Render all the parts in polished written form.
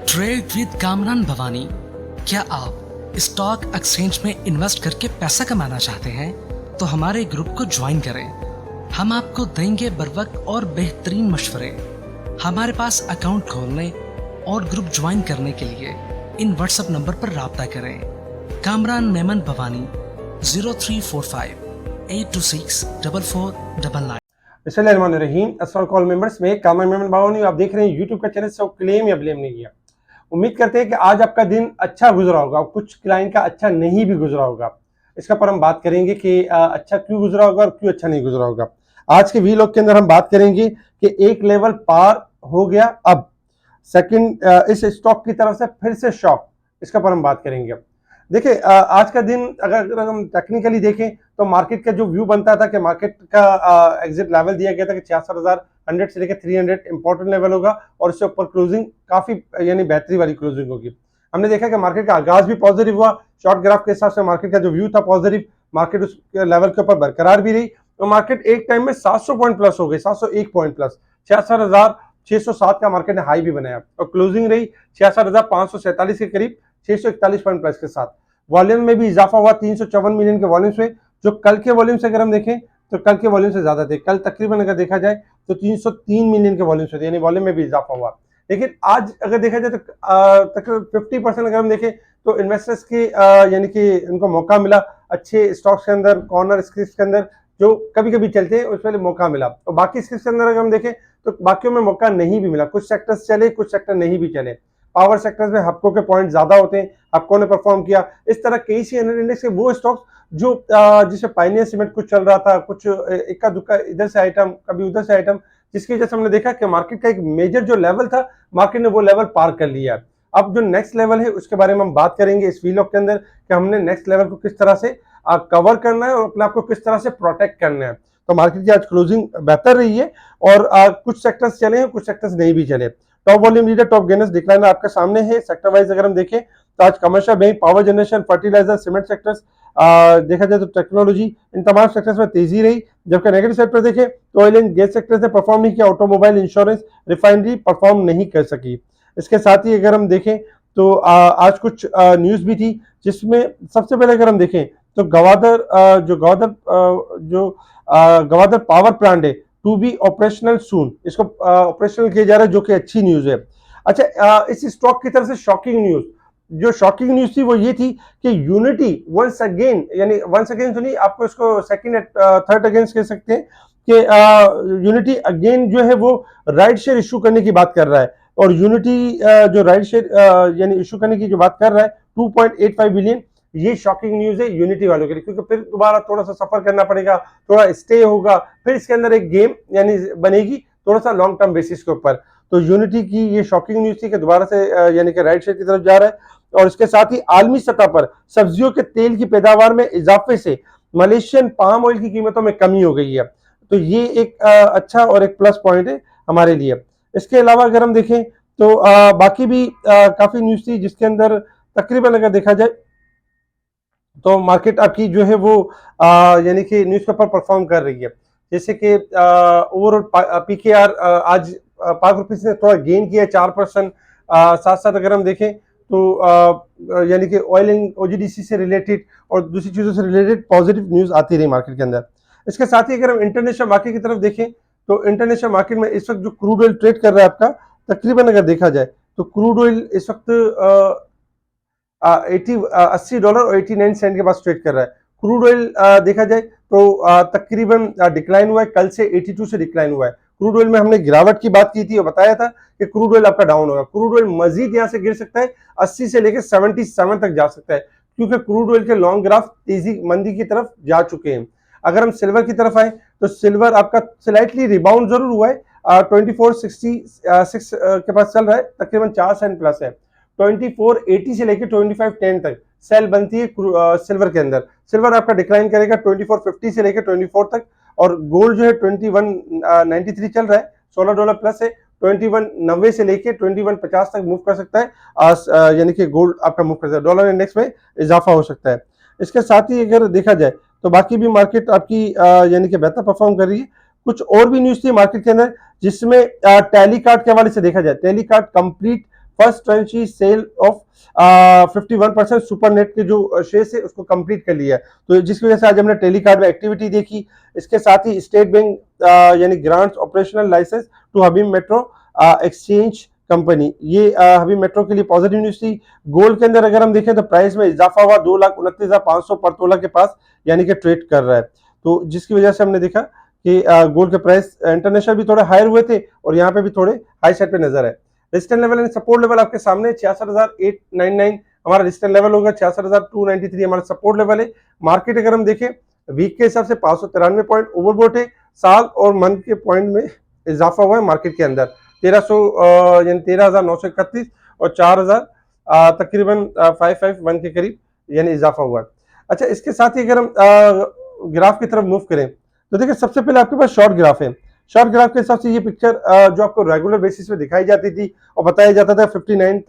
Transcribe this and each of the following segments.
Trade with Kamran Bhavani. क्या आप stock exchange में इन्वेस्ट करके पैसा कमाना चाहते हैं तो हमारे ग्रुप को ज्वाइन करें। हम आपको देंगे बर वक्त और बेहतरीन मशवरे। हमारे पास अकाउंट खोलने और ग्रुप ज्वाइन करने के लिए इन व्हाट्सएप नंबर पर राब्ता करें। कामरान मेमन भवानी 0345-826-4499। बिस्मिल्लाहिर्रहमानिर्रहीम। अस्सलाम कॉल मेंबर्स में कामरान मेमन भवानी आप देख रहे हैं यूट्यूब का चैनल। सब क्लेम या ब्लेम नहीं किया। उम्मीद करते हैं कि आज आपका दिन अच्छा गुजरा होगा, कुछ क्लाइंट का अच्छा नहीं भी गुजरा होगा। इसका पर हम बात करेंगे कि अच्छा क्यों गुजरा होगा और क्यों अच्छा नहीं गुजरा होगा। आज के वीलॉग के अंदर हम बात करेंगे कि एक लेवल पार हो गया, अब सेकंड इस स्टॉक की तरफ से फिर से शॉक, इसका पर हम बात करेंगे। देखिए आज का दिन अगर हम टेक्निकली देखें तो मार्केट का जो व्यू बनता था कि मार्केट का एग्जिट लेवल दिया गया था कि 66,100 से लेकर 300 इंपॉर्टेंट लेवल होगा और इससे ऊपर क्लोजिंग काफी यानी बेहतरी वाली क्लोजिंग होगी। हमने देखा कि मार्केट का आगाज भी पॉजिटिव हुआ, शॉर्ट ग्राफ के हिसाब से मार्केट का जो व्यू था पॉजिटिव, मार्केट उस लेवल के ऊपर बरकरार भी रही और मार्केट एक टाइम में 700 पॉइंट प्लस हो गई, 701 पॉइंट प्लस, 66,607 का मार्केट ने हाई भी बनाया और क्लोजिंग रही 66,547 के करीब, 641 पॉइंट प्लस के साथ। वॉल्यूम में भी इजाफा हुआ, 354 मिलियन के वॉल्यूम्स में, जो कल के वॉल्यूम से अगर हम देखें तो कल के वॉल्यूम से ज्यादा थे। कल तकरीबन अगर देखा जाए तो 303 मिलियन के वॉल्यूम से थे, यानी वॉल्यूम में भी इजाफा हुआ। लेकिन आज अगर देखा जाए तो तकरीबन 50% अगर हम देखें तो इन्वेस्टर्स के यानी कि उनको मौका मिला अच्छे स्टॉक्स के अंदर, कॉर्नर स्क्रिप्ट के अंदर जो कभी कभी चलते हैं उसमें मौका मिला। और बाकी स्क्रिप्ट के अंदर अगर हम देखें तो बाकियों में मौका नहीं भी मिला, कुछ सेक्टर्स चले कुछ सेक्टर नहीं भी चले। पावर सेक्टर्स में हपको के पॉइंट ज्यादा होते हैं, हपको ने परफॉर्म किया। इस तरह कई सी इंडेक्स के वो स्टॉक्स जो जिसे पाइनियर सीमेंट कुछ चल रहा था, कुछ इक्का दुक्का इधर से आइटम कभी उधर से आइटम, जिसकी वजह से हमने देखा कि मार्केट का एक मेजर जो लेवल था मार्केट ने वो लेवल पार कर लिया। अब जो नेक्स्ट लेवल है उसके बारे में हम बात करेंगे इस वीलॉग के अंदर कि हमने नेक्स्ट लेवल को किस तरह से कवर करना है और अपने आप को किस तरह से प्रोटेक्ट करना है। तो मार्केट की आज क्लोजिंग बेहतर रही है और कुछ सेक्टर्स चले हैं कुछ सेक्टर्स नहीं भी चले। Top volume leader, top gainers, decline आपके सामने है। सेक्टर वाइज अगर हम देखें तो आज commercial bank, power generation, fertiliser, cement sectors, देखा जाए तो टेक्नोलॉजी, इन तमाम सेक्टर्स में तेजी रही। जबकि नेगेटिव सेक्टर देखें तो ऑयल एंड गैस सेक्टर ने परफॉर्म नहीं किया, ऑटोमोबाइल, इंश्योरेंस, रिफाइनरी परफॉर्म नहीं कर सकी। इसके साथ ही अगर हम देखें तो आज कुछ न्यूज भी थी जिसमें सबसे पहले अगर हम देखें तो गवादर पावर प्लांट है टू बी ऑपरेशनल सून, इसको ऑपरेशनल किया जा रहा है, जो कि अच्छी न्यूज है। अच्छा इस स्टॉक की तरफ से शॉकिंग न्यूज, जो शॉकिंग न्यूज थी वो ये थी कि यूनिटी वंस अगेन, यानी वंस अगेन सुनिए, आपको इसको सेकंड थर्ड अगेंस्ट कह सकते हैं कि यूनिटी अगेन जो है वो राइट शेयर इशू करने की बात कर रहा है। और यूनिटी जो राइट शेयर यानी इशू करने की जो बात कर रहा है 2.85 बिलियन, ये शॉकिंग न्यूज है यूनिटी वालों के लिए, क्योंकि फिर दोबारा थोड़ा सा सफर करना पड़ेगा, थोड़ा स्टे होगा, फिर इसके अंदर एक गेम यानी बनेगी थोड़ा सा लॉन्ग टर्म बेसिस के ऊपर। तो यूनिटी की ये शॉकिंग न्यूज थी कि दोबारा से यानी कि राइट शेयर की तरफ जा रहा है। और इसके साथ ही आलमी सतह पर सब्जियों के तेल की पैदावार में इजाफे से मलेशियन पाम ऑयल की कीमतों में कमी हो गई है। तो ये एक अच्छा और एक प्लस पॉइंट है हमारे लिए। इसके अलावा अगर हम देखें तो बाकी भी काफी न्यूज थी जिसके अंदर तकरीबन अगर देखा जाए तो मार्केट आपकी जो है वो यानी कि न्यूज़पेपर परफॉर्म कर रही है। जैसे कि ओवरऑल पीकेआर आज पाक रुपीज ने थोड़ा गेन किया 4%। साथ साथ अगर हम देखें तो यानी कि ऑयल एंड ओजीडीसी से रिलेटेड और दूसरी चीजों से रिलेटेड पॉजिटिव न्यूज आती रही मार्केट के अंदर। इसके साथ ही अगर हम इंटरनेशनल मार्केट की तरफ देखें तो इंटरनेशनल मार्केट में इस वक्त जो क्रूड ऑयल ट्रेड कर रहा है आपका, तकरीबन अगर देखा जाए तो क्रूड ऑयल इस वक्त $80 और 89 सेंट के पास ट्रेड कर रहा है। क्रूड ऑयल देखा जाए तो तकरीबन डिक्लाइन हुआ है, कल से 82 से डिक्लाइन हुआ है। क्रूड ऑयल में हमने गिरावट की बात की थी और बताया था कि क्रूड ऑयल आपका डाउन होगा। क्रूड ऑयल मजीद यहां से गिर सकता है, 80 से लेकर 77 तक जा सकता है, क्योंकि क्रूड ऑयल के लॉन्ग ग्राफ तेजी मंदी की तरफ जा चुके हैं। अगर हम सिल्वर की तरफ आए तो सिल्वर आपका स्लाइटली रिबाउंड जरूर हुआ है, 2466 के पास चल रहा है, तकरीबन 4 सेंट प्लस है। 2480 से लेकर 2510 तक सेल बनती है सिल्वर के अंदर। सिल्वर आपका डिक्लाइन करेगा 2450 से लेकर 24 तक। और गोल्ड जो है 2193 चल रहा है, $16 प्लस है, 2190 से लेकर 2150 तक मूव कर सकता है, यानी कि गोल्ड आपका मूव कर सकता है, डॉलर इंडेक्स में इजाफा हो सकता है। इसके साथ ही अगर देखा जाए तो बाकी भी मार्केट आपकी यानी कि बेहतर परफॉर्म कर रही है। कुछ और भी न्यूज थी मार्केट के अंदर जिसमें टैली कार्ड के हवाले से देखा जाए, tally card complete first tranche sale of 51% super net के जो शेयर है उसको कंप्लीट कर लिया है। तो जिसकी वजह से आज हमने टेलीकार्ड में एक्टिविटी देखी। इसके साथ ही स्टेट बैंक यानी grants operational licence to Habib Metro exchange company, ये हबीब मेट्रो के लिए पॉजिटिव न्यूज थी। गोल्ड के अंदर अगर हम देखें तो प्राइस में इजाफा हुआ 2,29,500 पर तोला के पास यानी कि ट्रेड कर रहा है। तो जिसकी वजह से हमने देखा कि गोल्ड के प्राइस इंटरनेशनल भी थोड़े हायर हुए थे और यहाँ पे भी थोड़े हाई साइड पे नजर है। Resistance level and support level आपके सामने 66,899 हमारा रेजिस्टेंस लेवल होगा, 66,293 हमारा सपोर्ट लेवल है। मार्केट अगर हम देखें वीक के हिसाब से 593 पॉइंट ओवरबोट है, साल और मंथ के पॉइंट में इजाफा हुआ है मार्केट के अंदर 13,931 और 4,000 तकरीबन 551 के करीब यानी इजाफा हुआ है। अच्छा, इसके साथ ही अगर हम ग्राफ की तरफ मूव करें तो देखिए सबसे पहले आपके पास शॉर्ट ग्राफ है। शॉर्ट ग्राफ के हिसाब से ये पिक्चर जो आपको रेगुलर बेसिस पे दिखाई जाती थी और बताया जाता था 59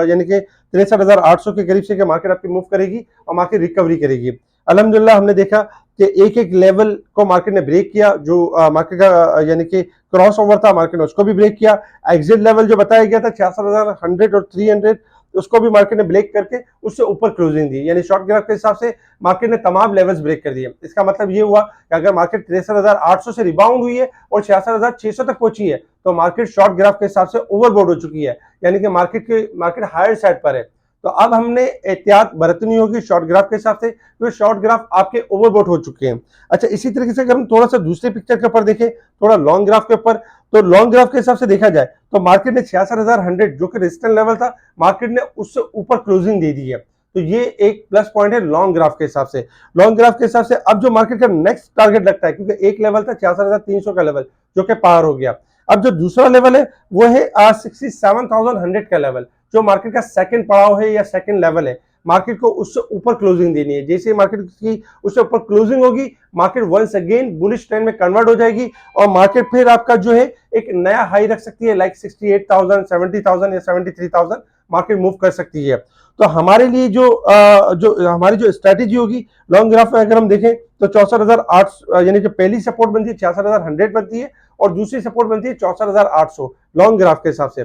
यानी कि 63,800 के करीब से मार्केट आपकी मूव करेगी और मार्केट रिकवरी करेगी। अल्हम्दुलिल्लाह हमने देखा कि एक एक लेवल को मार्केट ने ब्रेक किया, जो मार्केट का यानी कि क्रॉस ओवर था मार्केट ने उसको भी ब्रेक किया। एग्जिट लेवल जो बताया गया था 66,100 और 300 उसको भी मार्केट ने ब्रेक करके उससे ऊपर क्लोजिंग दी, यानी शॉर्ट ग्राफ के हिसाब से मार्केट ने तमाम लेवल्स ब्रेक कर दिए। इसका मतलब ये हुआ कि अगर मार्केट 63,800 से रिबाउंड हुई है और 66,600 तक पहुंची है तो मार्केट शॉर्ट ग्राफ के हिसाब से ओवरबोट हो चुकी है, यानी कि मार्केट हायर साइड पर है। तो अब हमने एहतियात बरतनी होगी शॉर्ट ग्राफ के हिसाब से, क्योंकि शॉर्ट ग्राफ आपके ओवरबोट हो चुके हैं। अच्छा, इसी तरीके से अगर हम थोड़ा सा दूसरे पिक्चर के ऊपर देखें, थोड़ा लॉन्ग ग्राफ के ऊपर, तो लॉन्ग ग्राफ के हिसाब से देखा जाए तो मार्केट ने 66,100 जो कि रेजिस्टेंस लेवल था मार्केट ने उससे ऊपर क्लोजिंग दे दी है। तो ये एक प्लस पॉइंट है लॉन्ग ग्राफ के हिसाब से। लॉन्ग ग्राफ के हिसाब से अब जो मार्केट का नेक्स्ट टारगेट लगता है, क्योंकि एक लेवल था 66,300 का लेवल जो कि पार हो गया, अब जो दूसरा लेवल है वो है 67,100 का लेवल, जो मार्केट का सेकंड पड़ाव है या सेकंड लेवल है। मार्केट को उससे ऊपर क्लोजिंग देनी है। जैसे मार्केट की उससे ऊपर क्लोजिंग होगी market once again bullish trend में कन्वर्ट हो जाएगी और मार्केट फिर आपका जो है एक नया हाई रख सकती है, लाइक 68,000, 70,000 या 73,000 मार्केट मूव कर सकती है। तो हमारे लिए जो हमारी जो स्ट्रेटेजी होगी लॉन्ग ग्राफ में अगर हम देखें तो 64,800 यानी जो पहली सपोर्ट बनती है 66,100 बनती है और दूसरी सपोर्ट बनती है 64,800 लॉन्ग ग्राफ के हिसाब से।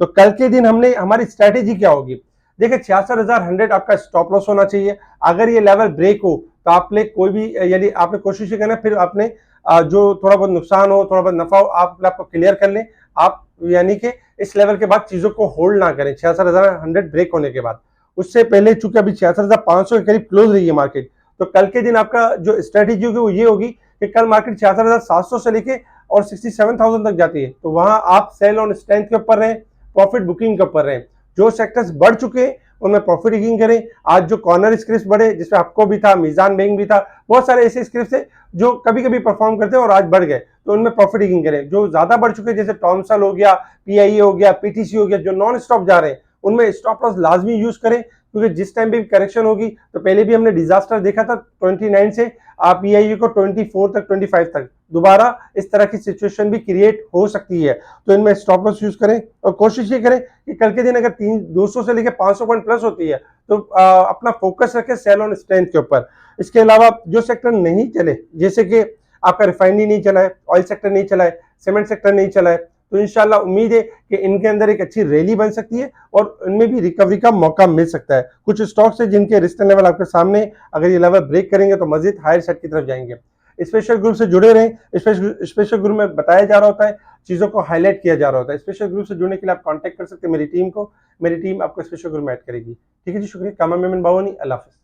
तो कल के दिन हमने हमारी स्ट्रेटेजी क्या होगी, देखिए 66,100 आपका स्टॉप लॉस होना चाहिए। अगर ये लेवल ब्रेक हो तो आपने कोई भी यानी आपने कोशिश करना फिर आपने जो थोड़ा बहुत नुकसान हो थोड़ा बहुत नफा हो आपको क्लियर कर लें आप, यानी कि इस लेवल के बाद चीजों को होल्ड ना करें 66,100 ब्रेक होने के बाद। उससे पहले चूंकि अभी 66,500 के करीब क्लोज रही है मार्केट, तो कल के दिन आपका जो स्ट्रेटेजी होगी वो ये होगी कि कल मार्केट 66,700 से लेके और 67,000 तक जाती है तो वहां आप सेल ऑन स्ट्रेंथ के ऊपर रहें, प्रॉफिट बुकिंग के ऊपर रहें। जो सेक्टर्स बढ़ चुके हैं उनमें प्रॉफिट बुकिंग करें। आज जो कॉर्नर स्क्रिप्ट बढ़े जिसमें आपको भी था, मीजान बैंक भी था, बहुत सारे ऐसे स्क्रिप्ट है जो कभी कभी परफॉर्म करते हैं और आज बढ़ गए तो उनमें प्रॉफिट बुकिंग करें। जो ज्यादा बढ़ चुके हैं जैसे टॉमसल हो गया, पीआईए हो गया, पीटीसी हो गया, जो नॉन स्टॉप जा रहे हैं उनमें स्टॉप लॉस लाजमी यूज करें, क्योंकि जिस टाइम भी करेक्शन होगी तो पहले भी हमने डिजास्टर देखा था 29 से आप पीआईए को 24 तक 25 तक दोबारा इस तरह की सिचुएशन भी क्रिएट हो सकती है। तो इनमें स्टॉप लॉस यूज करें और कोशिश ये करें कि कल के दिन अगर 200 से लेकर 500 पॉइंट प्लस होती है तो अपना फोकस रखें सेल ऑन स्ट्रेंथ के ऊपर। इसके अलावा जो सेक्टर नहीं चले जैसे कि आपका रिफाइनरी नहीं चला है, ऑयल सेक्टर नहीं चला है, सीमेंट सेक्टर नहीं चला है, तो इंशाल्लाह उम्मीद है कि इनके अंदर एक अच्छी रैली बन सकती है और इनमें भी रिकवरी का मौका मिल सकता है। कुछ स्टॉक्स है जिनके रिस्क लेवल आपके सामने, अगर ये लेवल ब्रेक करेंगे तो मजीद हायर साइड की तरफ जाएंगे। स्पेशल ग्रुप से जुड़े रहें। स्पेशल ग्रुप में बताया जा रहा होता है, चीजों को हाईलाइट किया जा रहा होता है। स्पेशल ग्रुप से जुड़ने के लिए आप कांटेक्ट कर सकते हैं मेरी टीम को, मेरी टीम आपको स्पेशल ग्रुप में ऐड करेगी। ठीक है जी, शुक्रिया। कामा मेमन बावनी, अल्लाह हाफिज़।